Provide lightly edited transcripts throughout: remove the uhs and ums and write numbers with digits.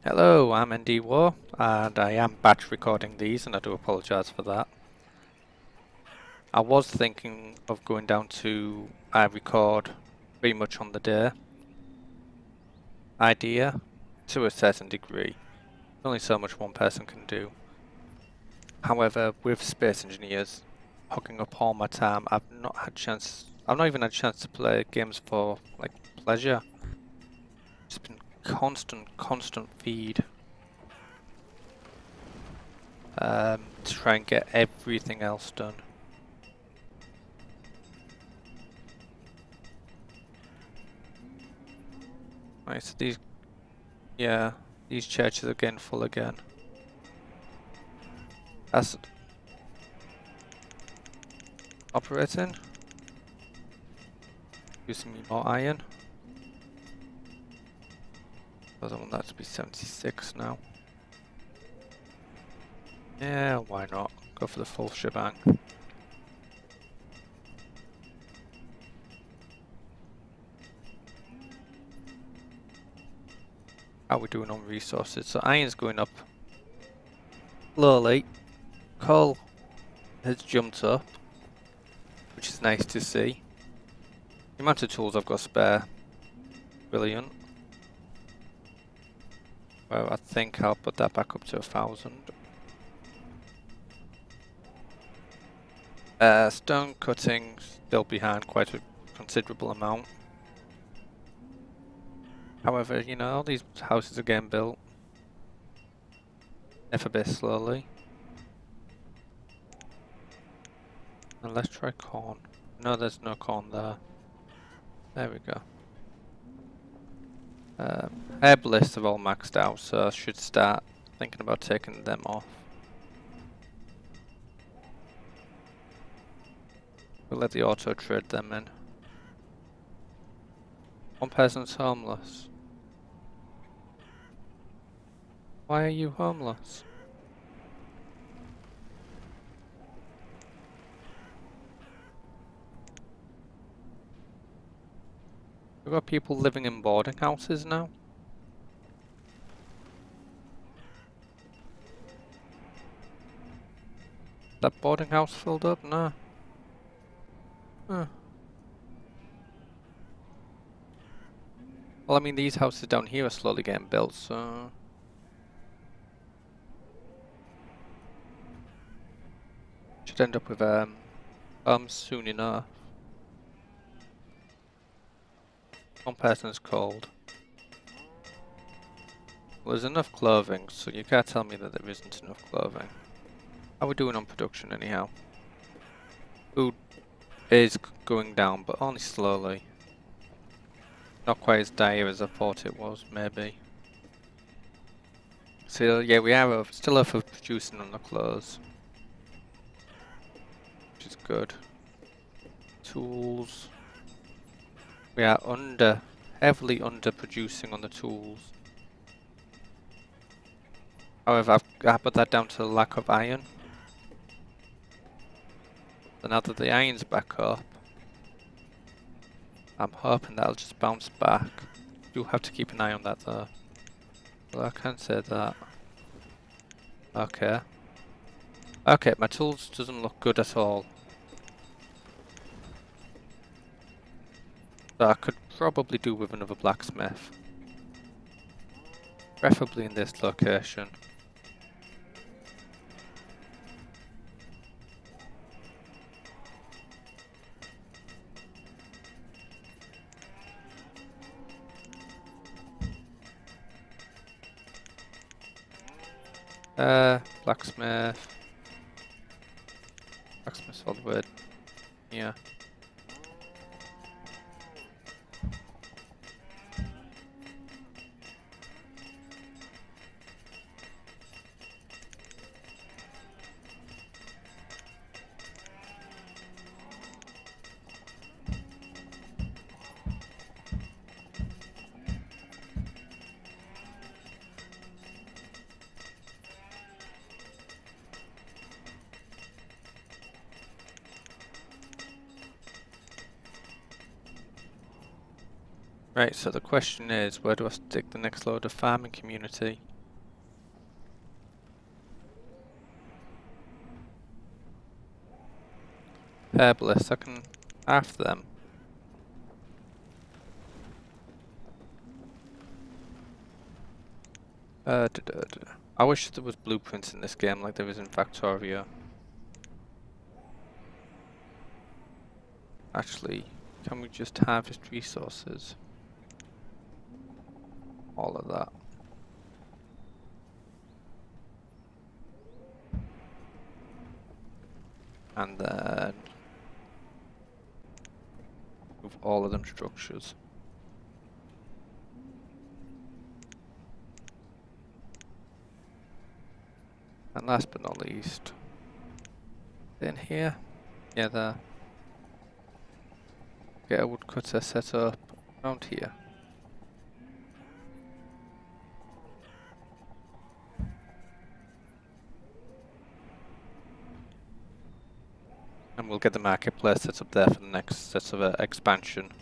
Hello, I'm ND War, and I am batch recording these, and I do apologise for that. I was thinking of going down to record pretty much on the day idea to a certain degree. There's only so much one person can do. However, with Space Engineers hooking up all my time, I've not even had a chance to play games for like pleasure. It's been constant feed. To try and get everything else done. Right, so these churches are getting full again. That's operating. Using me more iron. I don't want that to be 76 now. Yeah, why not? Go for the full shebang. How are we doing on resources? So iron's going up slowly. Coal has jumped up, which is nice to see. The amount of tools I've got spare, brilliant. Well, I think I'll put that back up to 1,000. Stone cutting still behind quite a considerable amount. However, you know, all these houses are getting built. If a bit slowly. And let's try corn. No, there's no corn there. There we go. Herb lists are all maxed out, so I should start thinking about taking them off. We'll let the auto trade them in. One person's homeless. Why are you homeless? We've got people living in boarding houses now. That boarding house filled up? No. Huh. Well, I mean, these houses down here are slowly getting built, so... Should end up with soon enough. One person's cold. Well, there's enough clothing, so you can't tell me that there isn't enough clothing. How are we doing on production anyhow? Food is going down, but only slowly. Not quite as dire as I thought it was, maybe. So yeah, we are still overproducing on the clothes. Which is good. Tools. We are heavily underproducing on the tools. However, I put that down to the lack of iron. So now that the iron's back up, I'm hoping that'll just bounce back. You'll have to keep an eye on that though. Well, I can't say that. Okay. Okay, my tools doesn't look good at all. So I could probably do with another blacksmith. Preferably in this location. Blacksmith. Blacksmith's all the way. Yeah. Right, so the question is, where do I stick the next load of farming community? Herbalist, I can craft them. I wish there was blueprints in this game like there is in Factorio. Actually, can we just harvest resources? All of that. And then move all of them structures. And last but not least, in here, yeah, there. Get a woodcutter set up around here. And we'll get the marketplace set up there for the next set of expansion.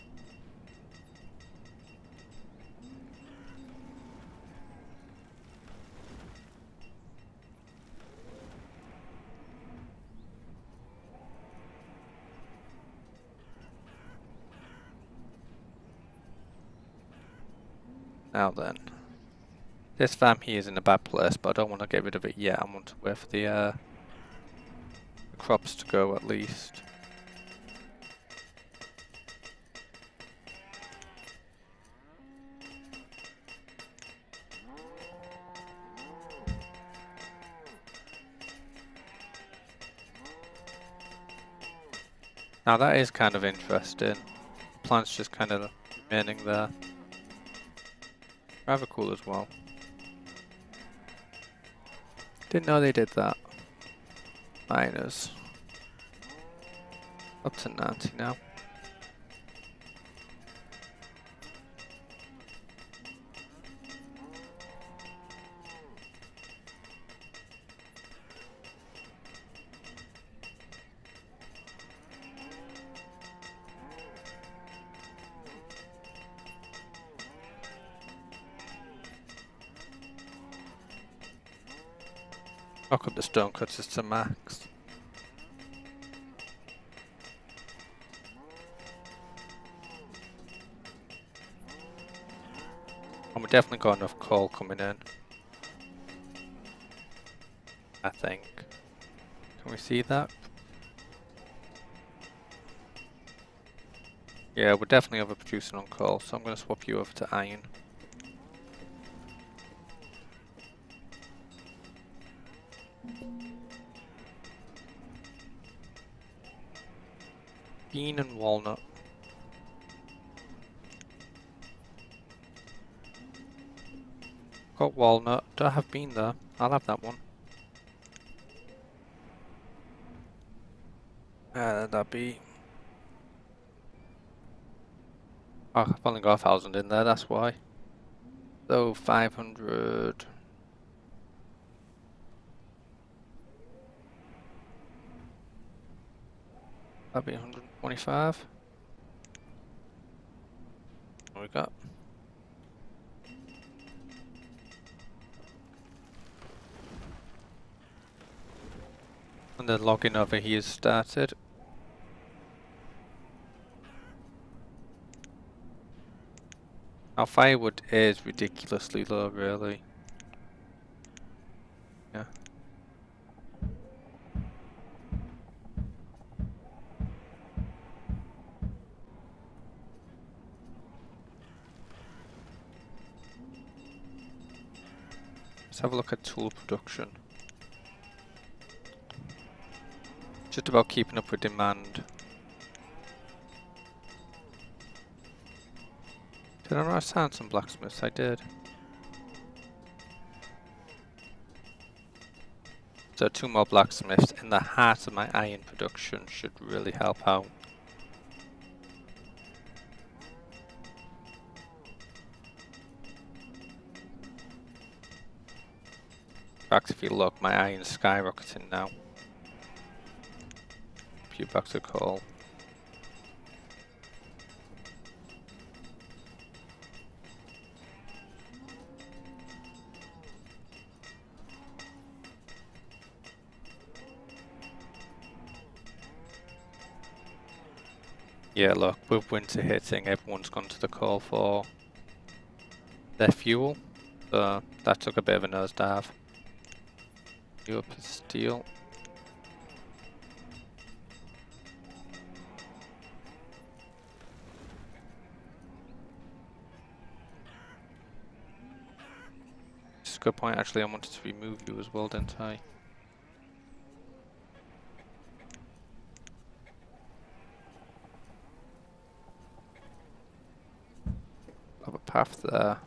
Now then, this farm here is in a bad place, but I don't want to get rid of it yet. I want to wait for the crops to go at least. Now that is kind of interesting. The plants just kind of remaining there. Rather cool as well. Didn't know they did that. Miners. Up to 90 now. Knock up the stone cutters to max. And we definitely got enough coal coming in. I think. Can we see that? Yeah, we're definitely overproducing on coal, so I'm going to swap you over to iron. Bean and walnut. Got walnut. Don't have bean there. I'll have that one. That'd be... Oh, I've only got 1,000 in there, that's why. So 500... That'd be 125. What we got? And the logging over here started. Our firewood is ridiculously low, really. Yeah. Let's have a look at tool production. Just about keeping up with demand. Did I not assign some blacksmiths? I did. So 2 more blacksmiths in the heart of my iron production should really help out. In fact, if you look, my iron's skyrocketing now. A few bucks of coal. Yeah, look, with winter hitting, everyone's gone to the call for their fuel. So that took a bit of a nosedive. Europe is steel. It's a good point, actually. I wanted to remove you as well, didn't I? Have a path there.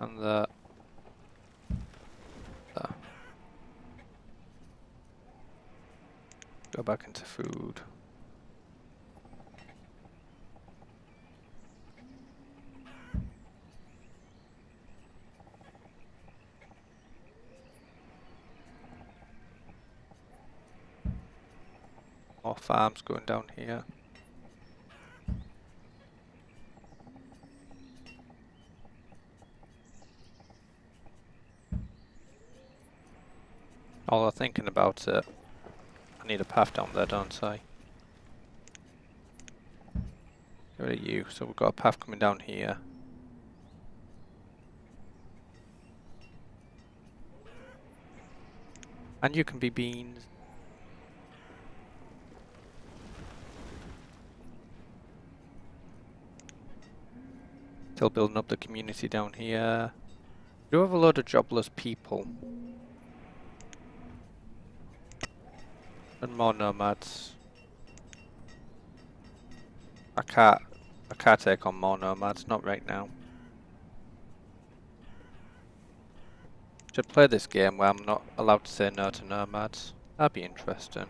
And there. Go back into food. More farms going down here. Although thinking about it, I need a path down there, don't I? Get rid of you. So we've got a path coming down here. And you can be beans. Still building up the community down here. We do have a lot of jobless people. And more nomads. I can't take on more nomads, not right now. Should play this game where I'm not allowed to say no to nomads. That'd be interesting.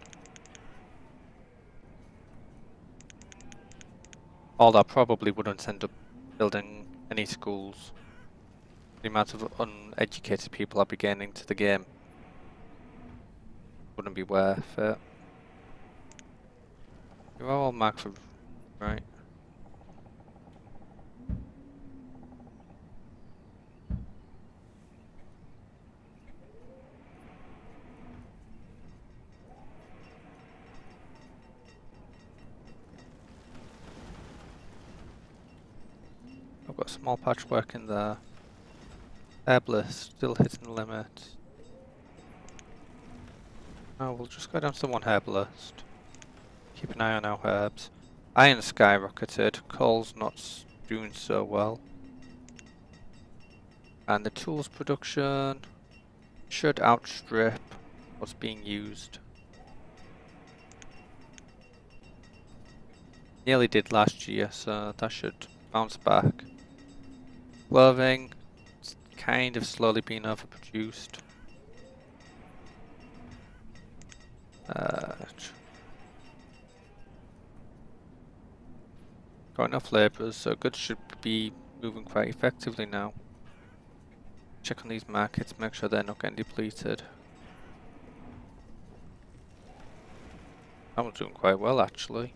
Although I probably wouldn't end up building any schools. The amount of uneducated people I'd be getting into the game wouldn't be worth it. You're all marked for right. I've got a small patch working there. Herbalist still hitting the limit. Oh, we'll just go down to the one herbalist. Keep an eye on our herbs. Iron skyrocketed. Coal's not doing so well. And the tools production should outstrip what's being used. Nearly did last year, so that should bounce back. Clothing, it's kind of slowly being overproduced. Got enough labourers, so goods should be moving quite effectively now. Check on these markets, make sure they're not getting depleted. That one's doing quite well, actually.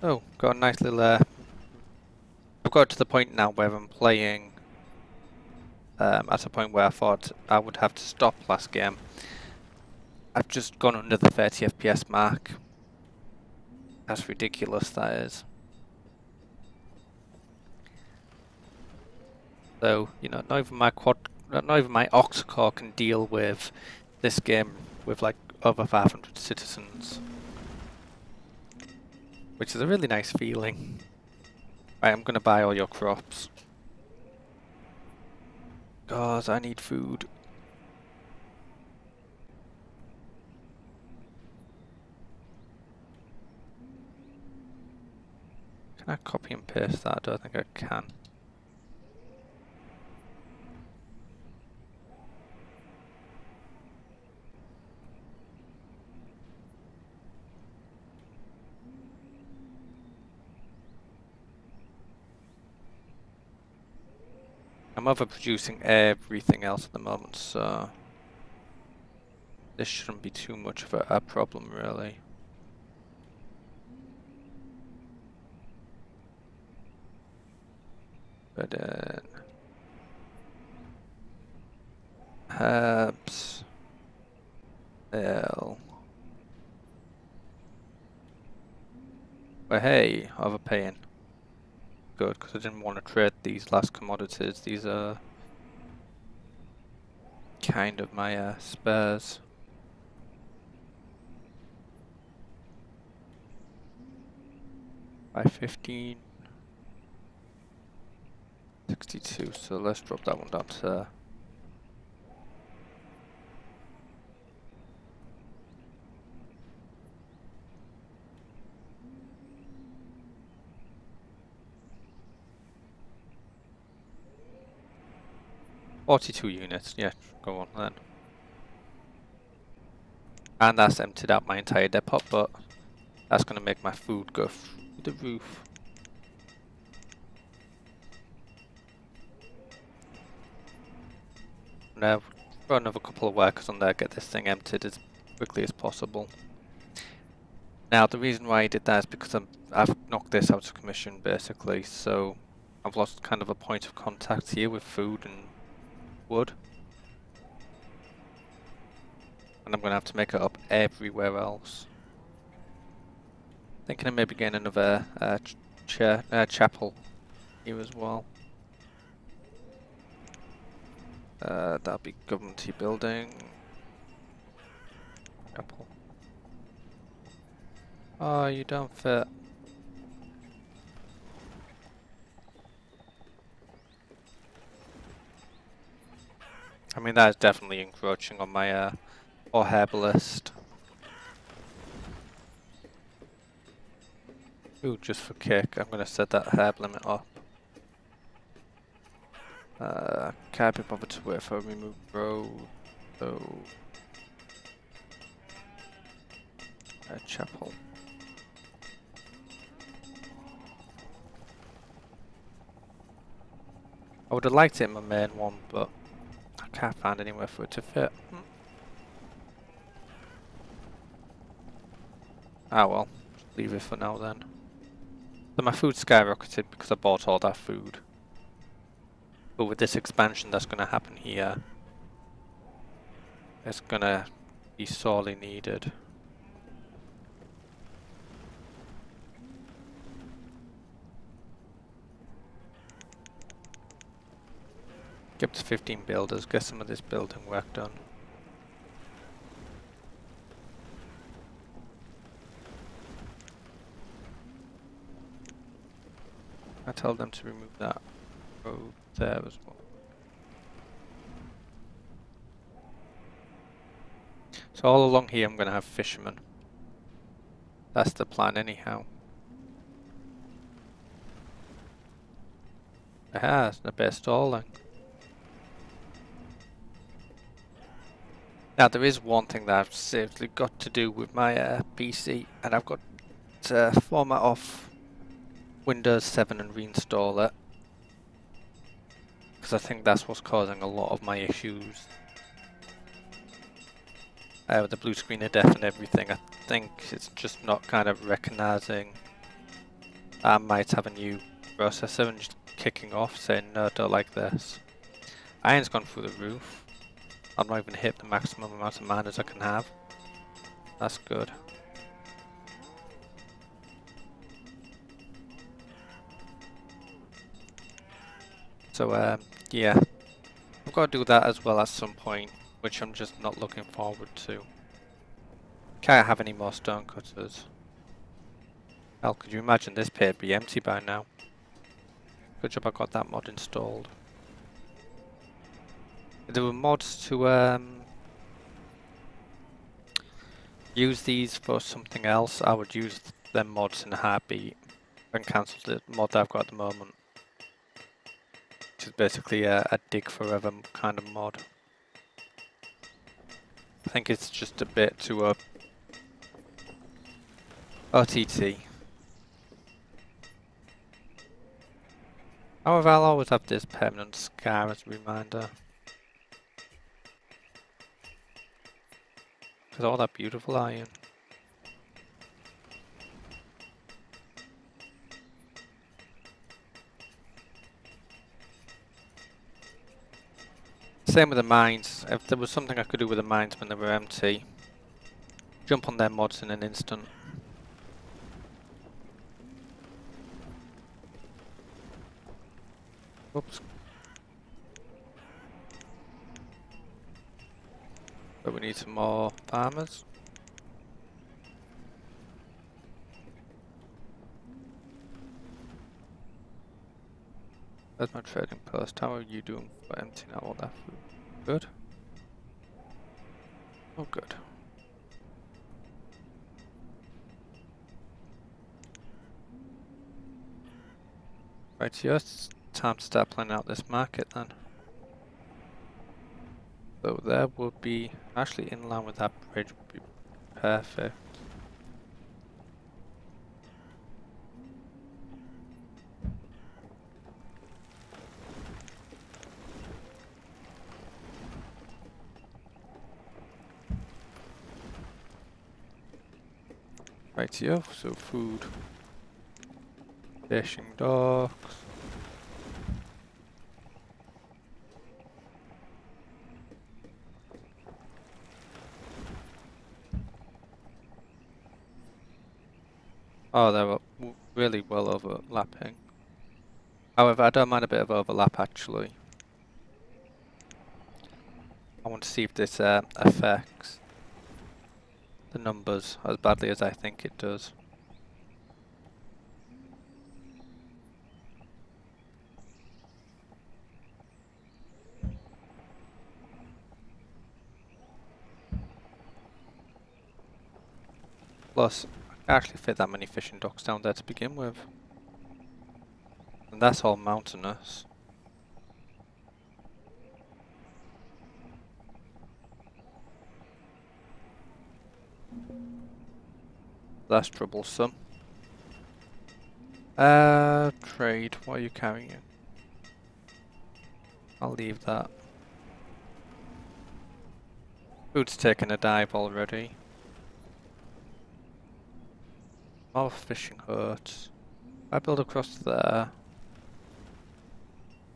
Oh, got a nice little I've got to the point now where I'm playing at a point where I thought I would have to stop last game. I've just gone under the 30 FPS mark. That's ridiculous, that is. So, you know, not even my octa-core can deal with this game with like over 500 citizens. Which is a really nice feeling. Right, I'm gonna buy all your crops. Cause I need food. Can I copy and paste that? I don't think I can. I'm overproducing everything else at the moment, so this shouldn't be too much of a problem, really. But Herbs. Well, hey, overpaying. Good, because I didn't want to trade these last commodities. These are kind of my spares. By 15. 62, so let's drop that one down to 42 units. Yeah, go on then. And that's emptied out my entire depot, but that's going to make my food go through the roof. Now, throw another couple of workers on there, get this thing emptied as quickly as possible. Now, the reason why I did that is because I've knocked this out of commission, basically, so I've lost kind of a point of contact here with food and wood. And I'm going to have to make it up everywhere else. Thinking of maybe getting another chapel here as well. That'll be government building. Chapel. Oh, you don't fit. I mean, that is definitely encroaching on my herbalist. Ooh, just for kick, I'm gonna set that herb limit up. Can't be bothered to wait for a remove road, so a chapel. I would have liked it in my main one, but I can't find anywhere for it to fit. Ah well, leave it for now then. So my food skyrocketed because I bought all that food. But with this expansion that's going to happen here, it's going to be sorely needed. Get up to 15 builders, get some of this building work done. I tell them to remove that road there as well. So all along here I'm going to have fishermen. That's the plan anyhow. Aha, it's a bit of stalling. Now there is one thing that I've seriously got to do with my PC, and I've got to format off Windows 7 and reinstall it. Because I think that's what's causing a lot of my issues. With the blue screen of death and everything, I think it's just not kind of recognizing I might have a new processor and just kicking off saying no, don't like this. Iron's gone through the roof. I've not even hit the maximum amount of miners I can have. That's good. So yeah, I've got to do that as well at some point, which I'm just not looking forward to. Can't have any more stone cutters. Hell, could you imagine this pit would be empty by now? Good job I got that mod installed. If there were mods to use these for something else, I would use them mods in a heartbeat and cancel the mod that I've got at the moment. Which is basically a dig forever kind of mod. I think it's just a bit too OTT. However, I'll always have this permanent scar as a reminder. Because all that beautiful iron. Same with the mines. If there was something I could do with the mines when they were empty, jump on their mods in an instant. Oops. But we need some more farmers. There's my trading post. How are you doing for emptying out all that food? Good? Oh, good. Right, so it's time to start planning out this market then. So there would be, actually in line with that bridge would be perfect. Right here, so food, fishing docks. Oh, they're really well overlapping. However, I don't mind a bit of overlap actually. I want to see if this affects the numbers as badly as I think it does. Plus, I can't actually fit that many fishing docks down there to begin with. And that's all mountainous. That's troublesome. Trade, what are you carrying? I'll leave that. Food's taken a dive already. More fishing huts. I build across there.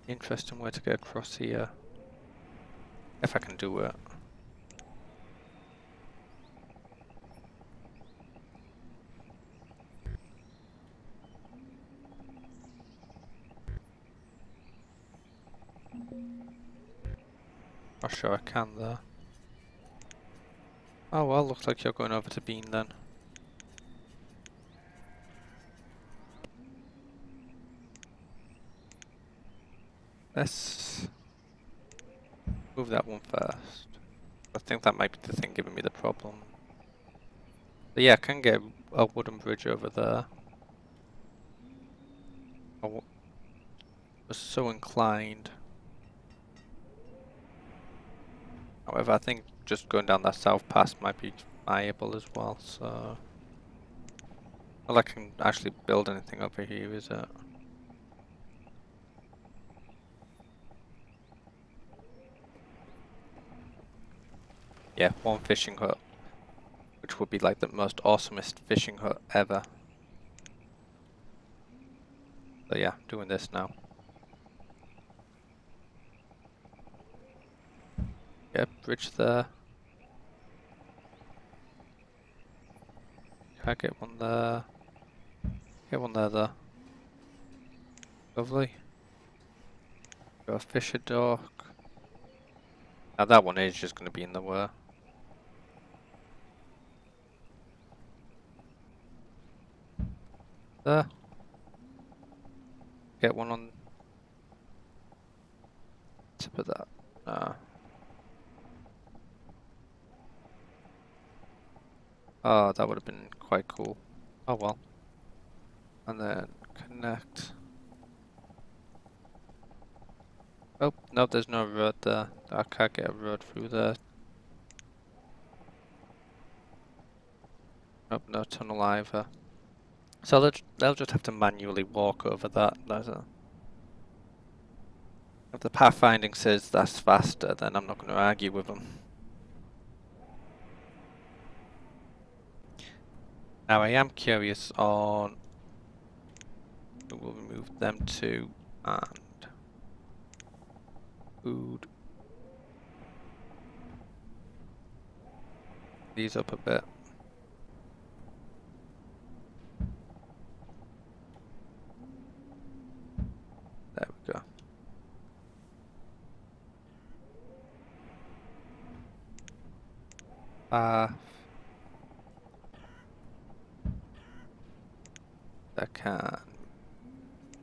Interesting way to get across here. If I can do it. Not sure I can there. Oh well, looks like you're going over to Bean then. Let's move that one first. I think that might be the thing giving me the problem. But yeah, I can get a wooden bridge over there. I was so inclined. However, I think just going down that south pass might be viable as well, so... Well, I can actually build anything over here, is it? Yeah, one fishing hut. Which would be like the most awesomest fishing hut ever. So yeah, doing this now. Yeah, bridge there. Can I get one there? Get one there. Lovely. Got a fisher dock. Now that one is just going to be in the way. There. Get one on tip of that. Oh, that would have been quite cool. Oh well. And then connect. Oh, no, there's no road there. I can't get a road through there. Nope, no tunnel either. So they'll just have to manually walk over that. If the pathfinding says that's faster, then I'm not going to argue with them. Now I am curious on... We'll remove them too, and... Food. these up a bit. There we go. That can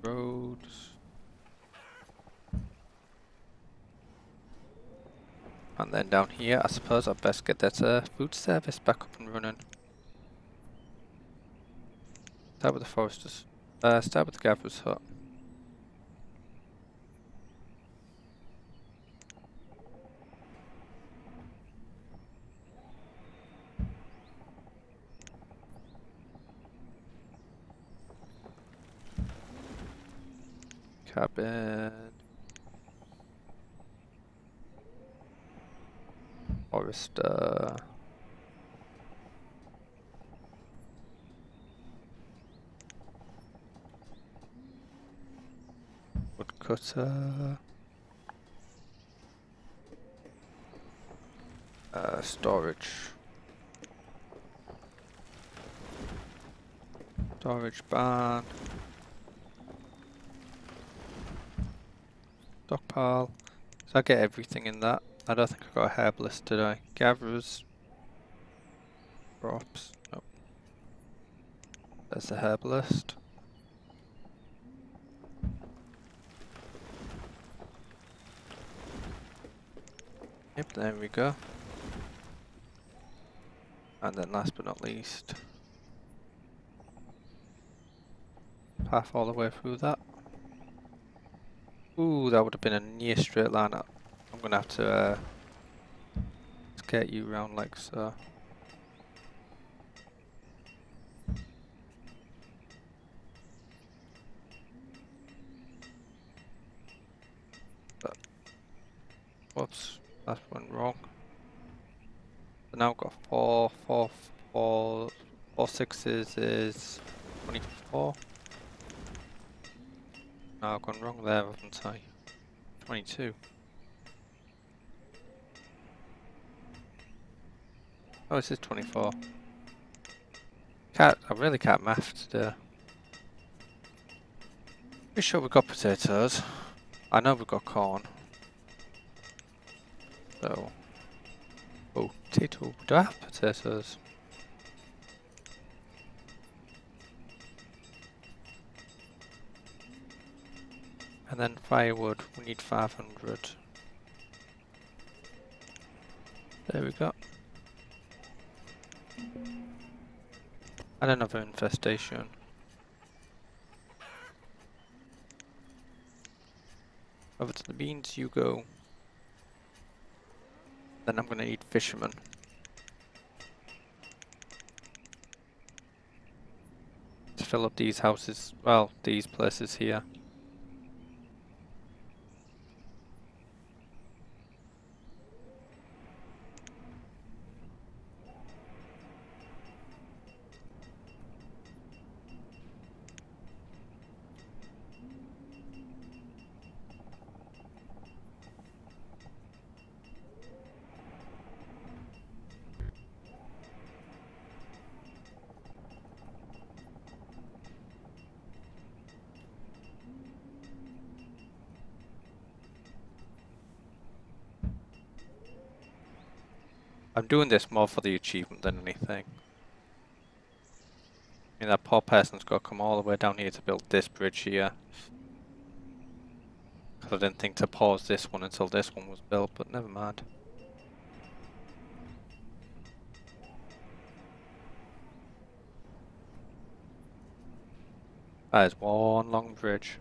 roads. And then down here, I suppose I'd best get that food service back up and running. Start with the foresters. Start with the gatherer's hut. Cabin. Forester. Woodcutter. Storage. Storage barn. Stockpile. So I get everything in that. I don't think I got a herbalist today. Gatherers. Crops. Nope. There's the herbalist. Yep, there we go. And then last but not least, path all the way through that. Ooh, that would have been a near straight line up. I'm gonna have to skate you around like so. But, whoops, that went wrong. So now I've got four sixes is 24. No, I've gone wrong there, haven't I? 22. Oh, this is 24. I really can't math today. Pretty sure we've got potatoes. I know we've got corn. So, oh, potato. Do I have potatoes? And then firewood, we need 500. There we go. And another infestation. Over to the beans you go. Then I'm gonna need fishermen. To fill up these houses, well, these places here. I'm doing this more for the achievement than anything. I mean, that poor person's got to come all the way down here to build this bridge here. Because I didn't think to pause this one until this one was built, but never mind. That is one long bridge.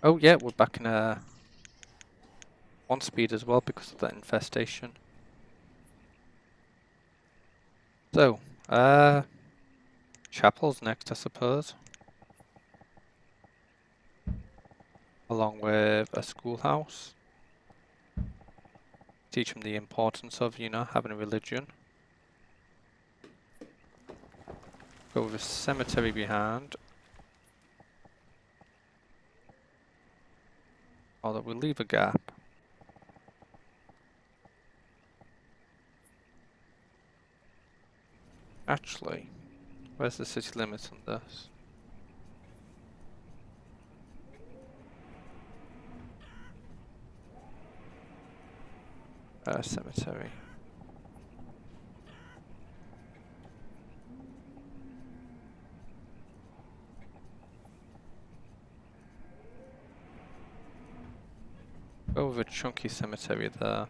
Oh yeah, we're back in one speed as well because of that infestation. So, chapel's next, I suppose. Along with a schoolhouse. Teach them the importance of, you know, having a religion. Go with a cemetery behind. Although we'll leave a gap. Actually, where's the city limits on this? Cemetery. Go with a chunky cemetery there.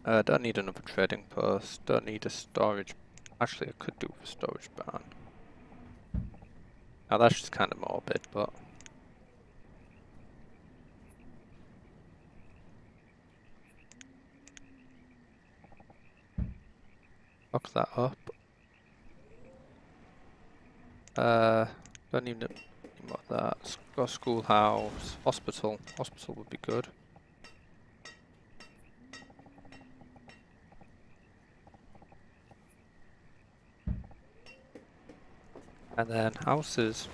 Don't need another trading post. Don't need a storage. Actually, I could do a storage barn. Now that's just kind of morbid, but lock that up. Don't need more of that. Got a schoolhouse, hospital. Hospital would be good. And then houses.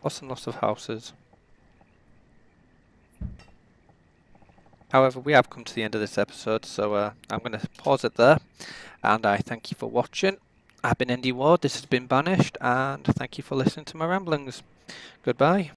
Lots and lots of houses. However, we have come to the end of this episode, so I'm going to pause it there. And I thank you for watching. I've been Indy Ward, this has been Banished, and thank you for listening to my ramblings. Goodbye.